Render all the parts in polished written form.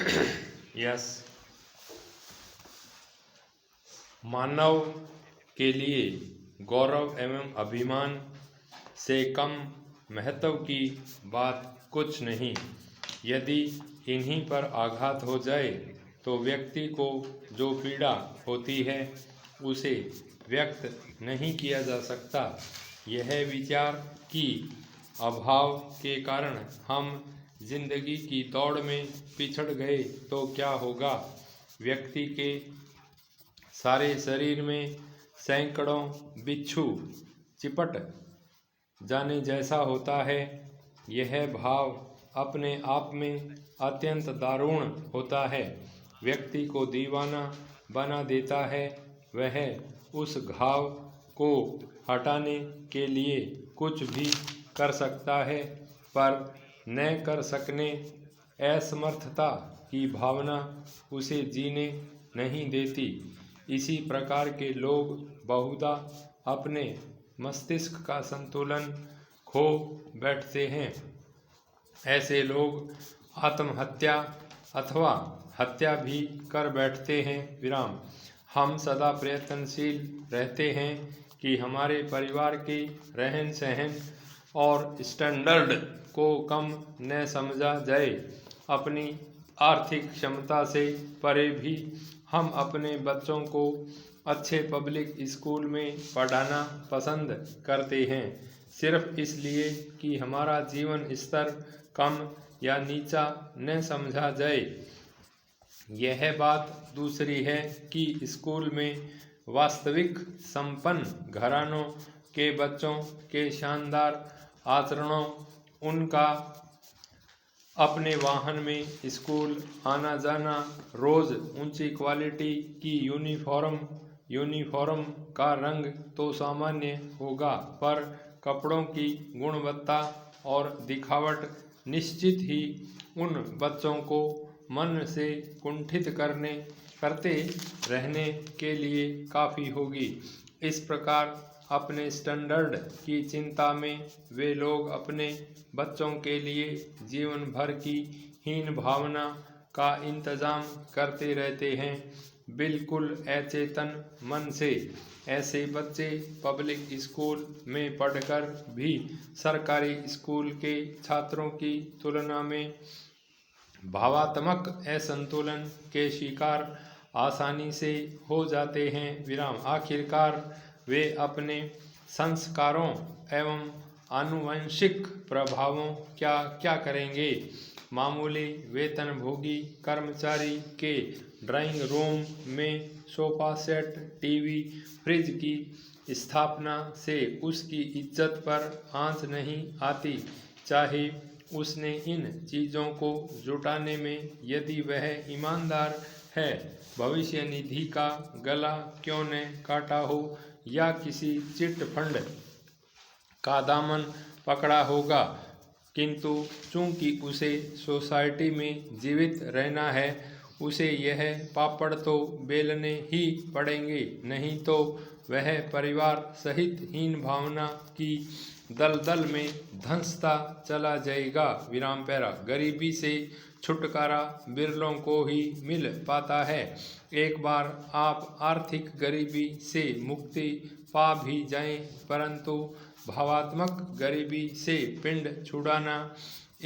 Yes, मानव के लिए गौरव एवं अभिमान से कम महत्व की बात कुछ नहीं। यदि इन्हीं पर आघात हो जाए तो व्यक्ति को जो पीड़ा होती है उसे व्यक्त नहीं किया जा सकता। यह विचार कि अभाव के कारण हम जिंदगी की दौड़ में पिछड़ गए तो क्या होगा। व्यक्ति के सारे शरीर में सैकड़ों बिच्छू चिपट जाने जैसा होता है। यह भाव अपने आप में अत्यंत दारुण होता है, व्यक्ति को दीवाना बना देता है। वह उस घाव को हटाने के लिए कुछ भी कर सकता है, पर न कर सकने असमर्थता की भावना उसे जीने नहीं देती। इसी प्रकार के लोग बहुधा अपने मस्तिष्क का संतुलन खो बैठते हैं। ऐसे लोग आत्महत्या अथवा हत्या भी कर बैठते हैं। विराम। हम सदा प्रयत्नशील रहते हैं कि हमारे परिवार के रहन सहन और स्टैंडर्ड को कम न समझा जाए। अपनी आर्थिक क्षमता से परे भी हम अपने बच्चों को अच्छे पब्लिक स्कूल में पढ़ाना पसंद करते हैं, सिर्फ इसलिए कि हमारा जीवन स्तर कम या नीचा न समझा जाए। यह बात दूसरी है कि स्कूल में वास्तविक संपन्न घरानों के बच्चों के शानदार आचरणों, उनका अपने वाहन में स्कूल आना जाना, रोज ऊंची क्वालिटी की यूनिफॉर्म का रंग तो सामान्य होगा, पर कपड़ों की गुणवत्ता और दिखावट निश्चित ही उन बच्चों को मन से कुंठित करते रहने के लिए काफ़ी होगी। इस प्रकार अपने स्टैंडर्ड की चिंता में वे लोग अपने बच्चों के लिए जीवन भर की हीन भावना का इंतजाम करते रहते हैं, बिल्कुल अचेतन मन से। ऐसे बच्चे पब्लिक स्कूल में पढ़कर भी सरकारी स्कूल के छात्रों की तुलना में भावात्मक असंतुलन के शिकार आसानी से हो जाते हैं। विराम। आखिरकार वे अपने संस्कारों एवं आनुवंशिक प्रभावों क्या करेंगे। मामूली वेतनभोगी कर्मचारी के ड्राइंग रूम में सोफा सेट, टीवी, फ्रिज की स्थापना से उसकी इज्जत पर आंच नहीं आती, चाहे उसने इन चीज़ों को जुटाने में यदि वह ईमानदार है। भविष्य निधि का गला क्यों न काटा हो या किसी चिट फंड का दामन पकड़ा होगा, किंतु चूंकि उसे सोसाइटी में जीवित रहना है, उसे यह पापड़ तो बेलने ही पड़ेंगे, नहीं तो वह परिवार सहित हीन भावना की दलदल में धंसता चला जाएगा। विराम पैरा। गरीबी से छुटकारा बिरलों को ही मिल पाता है। एक बार आप आर्थिक गरीबी से मुक्ति पा भी जाएं, परंतु भावात्मक गरीबी से पिंड छुड़ाना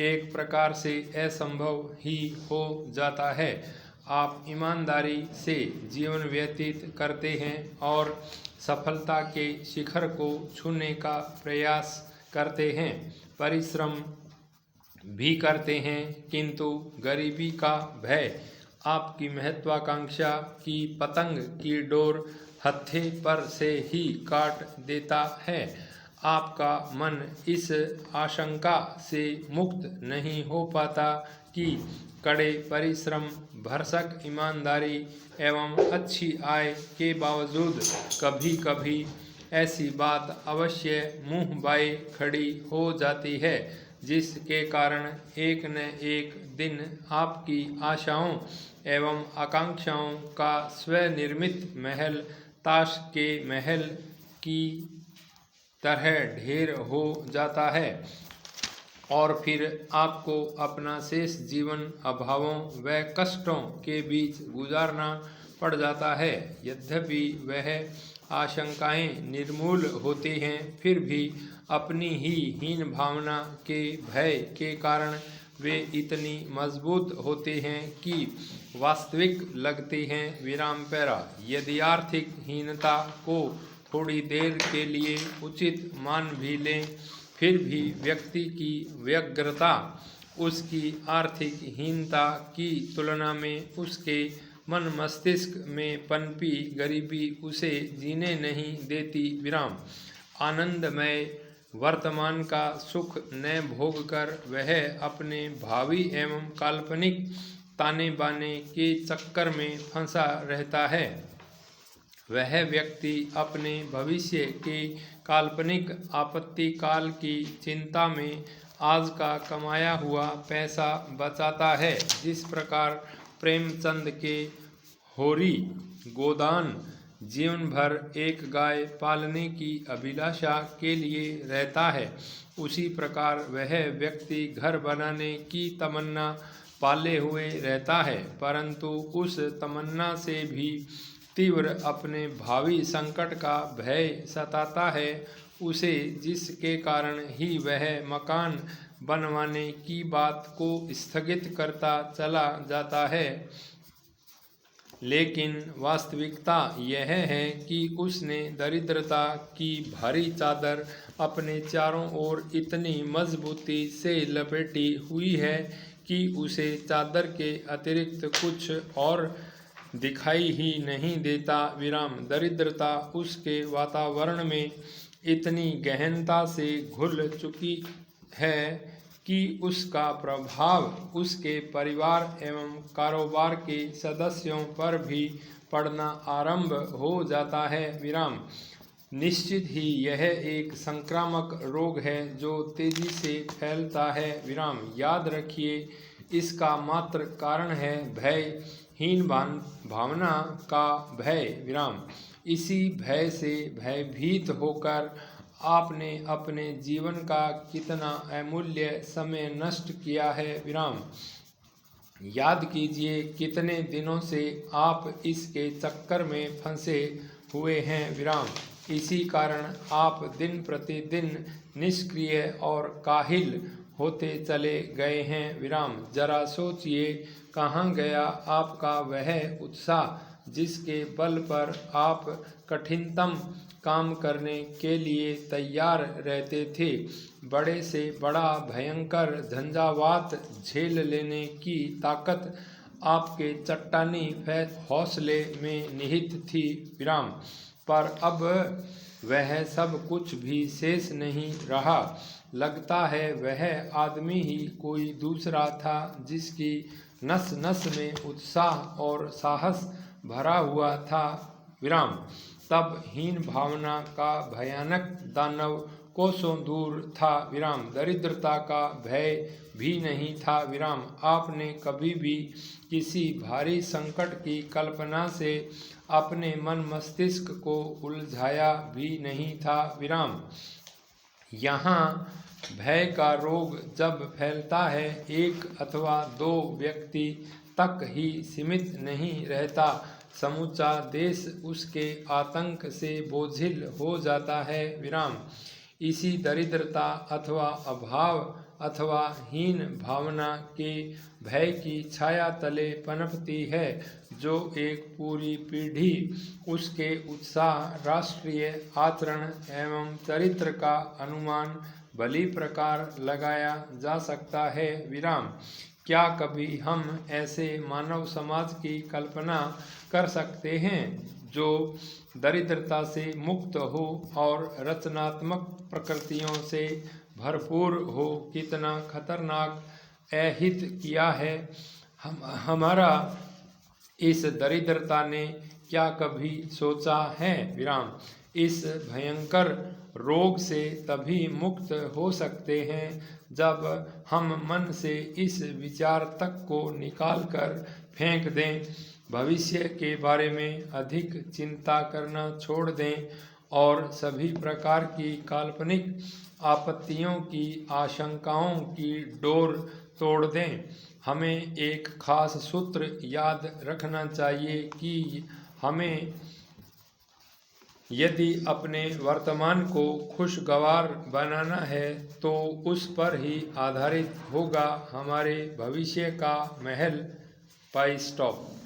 एक प्रकार से असंभव ही हो जाता है। आप ईमानदारी से जीवन व्यतीत करते हैं और सफलता के शिखर को छूने का प्रयास करते हैं, परिश्रम भी करते हैं, किंतु गरीबी का भय आपकी महत्वाकांक्षा की पतंग की डोर हत्थे पर से ही काट देता है। आपका मन इस आशंका से मुक्त नहीं हो पाता कि कड़े परिश्रम, भरसक ईमानदारी एवं अच्छी आय के बावजूद कभी कभी ऐसी बात अवश्य मुँह बाए खड़ी हो जाती है, जिसके कारण एक न एक दिन आपकी आशाओं एवं आकांक्षाओं का स्वनिर्मित महल ताश के महल की तरह ढेर हो जाता है। और फिर आपको अपना शेष जीवन अभावों व कष्टों के बीच गुजारना पड़ जाता है। यद्यपि वह आशंकाएं निर्मूल होती हैं, फिर भी अपनी ही हीन भावना के भय के कारण वे इतनी मजबूत होते हैं कि वास्तविक लगती हैं। विराम पैरा। यदि आर्थिक हीनता को थोड़ी देर के लिए उचित मान भी लें, फिर भी व्यक्ति की व्यग्रता उसकी आर्थिक हीनता की तुलना में उसके मन मस्तिष्क में पनपी गरीबी उसे जीने नहीं देती। विराम। आनंदमय वर्तमान का सुख न भोग कर वह अपने भावी एवं काल्पनिक ताने बाने के चक्कर में फंसा रहता है। वह व्यक्ति अपने भविष्य के काल्पनिक आपत्ति काल की चिंता में आज का कमाया हुआ पैसा बचाता है। जिस प्रकार प्रेमचंद के होरी गोदान जीवन भर एक गाय पालने की अभिलाषा के लिए रहता है, उसी प्रकार वह व्यक्ति घर बनाने की तमन्ना पाले हुए रहता है, परंतु उस तमन्ना से भी तीव्र अपने भावी संकट का भय सताता है उसे, जिसके कारण ही वह मकान बनवाने की बात को स्थगित करता चला जाता है। लेकिन वास्तविकता यह है कि उसने दरिद्रता की भारी चादर अपने चारों ओर इतनी मजबूती से लपेटी हुई है कि उसे चादर के अतिरिक्त कुछ और दिखाई ही नहीं देता। विराम। दरिद्रता उसके वातावरण में इतनी गहनता से घुल चुकी है कि उसका प्रभाव उसके परिवार एवं कारोबार के सदस्यों पर भी पड़ना आरंभ हो जाता है। विराम। निश्चित ही यह एक संक्रामक रोग है जो तेजी से फैलता है। विराम। याद रखिए, इसका मात्र कारण है भय, हीन भावना का भय। विराम। इसी भय से भयभीत होकर आपने अपने जीवन का कितना अमूल्य समय नष्ट किया है। विराम। याद कीजिए, कितने दिनों से आप इसके चक्कर में फंसे हुए हैं। विराम। इसी कारण आप दिन प्रतिदिन निष्क्रिय और काहिल होते चले गए हैं। विराम। जरा सोचिए, कहाँ गया आपका वह उत्साह जिसके बल पर आप कठिनतम काम करने के लिए तैयार रहते थे, बड़े से बड़ा भयंकर झंझावात झेल लेने की ताकत आपके चट्टानी हौसले में निहित थी। विराम। पर अब वह सब कुछ भी शेष नहीं रहा। लगता है वह आदमी ही कोई दूसरा था जिसकी नस नस में उत्साह और साहस भरा हुआ था। विराम। तब हीन भावना का भयानक दानव कोसों दूर था। विराम। दरिद्रता का भय भी नहीं था। विराम। आपने कभी भी किसी भारी संकट की कल्पना से अपने मन मस्तिष्क को उलझाया भी नहीं था। विराम। यहाँ भय का रोग जब फैलता है, एक अथवा दो व्यक्ति तक ही सीमित नहीं रहता, समूचा देश उसके आतंक से बोझिल हो जाता है। विराम। इसी दरिद्रता अथवा अभाव अथवा हीन भावना के भय की छाया तले पनपती है, जो एक पूरी पीढ़ी उसके उत्साह, राष्ट्रीय आचरण एवं चरित्र का अनुमान भली प्रकार लगाया जा सकता है। विराम। क्या कभी हम ऐसे मानव समाज की कल्पना कर सकते हैं जो दरिद्रता से मुक्त हो और रचनात्मक प्रकृतियों से भरपूर हो? कितना खतरनाक अहित किया है हमारा इस दरिद्रता ने, क्या कभी सोचा है? विराम। इस भयंकर रोग से तभी मुक्त हो सकते हैं जब हम मन से इस विचार तक को निकाल कर फेंक दें, भविष्य के बारे में अधिक चिंता करना छोड़ दें और सभी प्रकार की काल्पनिक आपत्तियों की आशंकाओं की डोर तोड़ दें। हमें एक खास सूत्र याद रखना चाहिए कि हमें यदि अपने वर्तमान को खुशगवार बनाना है तो उस पर ही आधारित होगा हमारे भविष्य का महल। पाई स्टॉप।